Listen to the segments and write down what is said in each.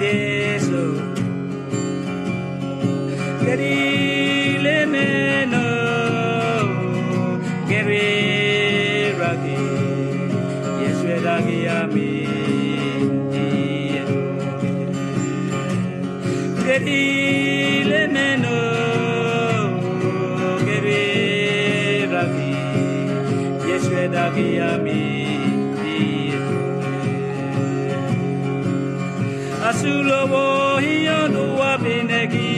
deso Geri le meno Geri ragi Yeswe ragi ami Geri le meno Geri ragi Yeswe ragi ami Asulo wo hiyo duwa benegi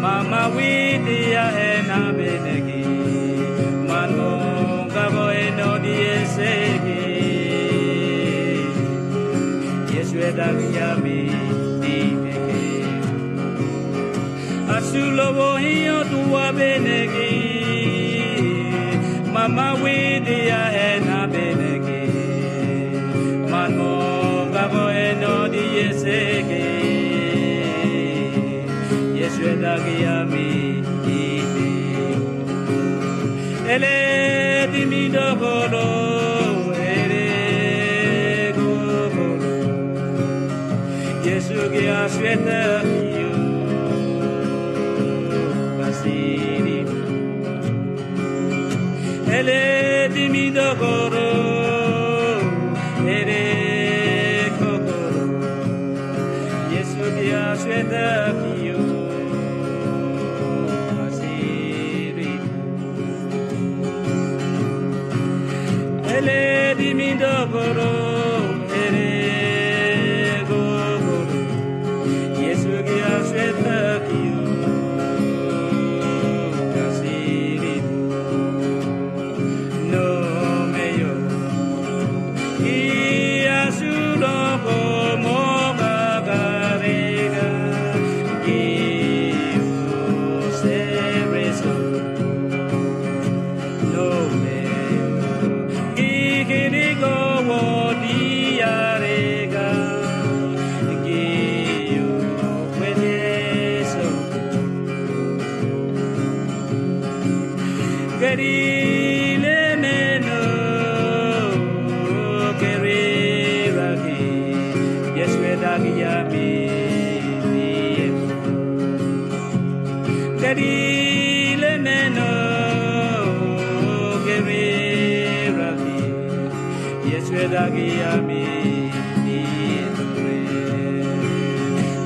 Mama widia ena benegi Mano gabo eno diesegi Yeswe dagiyami dibeke Asulo wo hiyo duwa benegi Mama widia ena benegi Mano gabo eno diesegi Yeswe dagiyami dibeke Ele dimido golo ele golo Yesu ki asweta yo basiri Ele dimido golo ele golo Yesu ki asweta yo Ele dimido goro, ele goro, Yesu ki asweta kiyo, kasiri no meyo, ki asulo como bagarega, ki se reso, no meyo. Geri le meno, geri ragi, Yeswe dagiyami Geri le meno, geri ragi, Yeswe dagiyami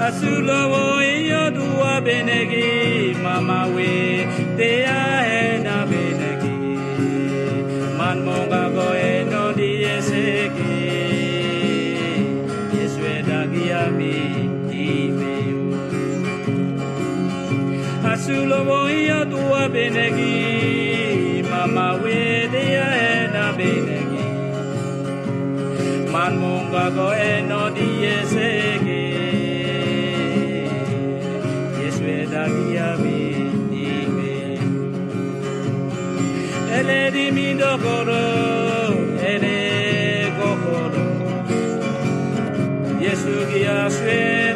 Asulo wo iyo duwa benegi, mama we deya ena benegi Man monga go eno diesegi Yeswe dagiyami imeyo Asulo wo iyo duwa benegi, mama we deya ena benegi Man monga go eno diesegi Dagiyami dime Ele dimido goro Ele goro Yesu ki aswe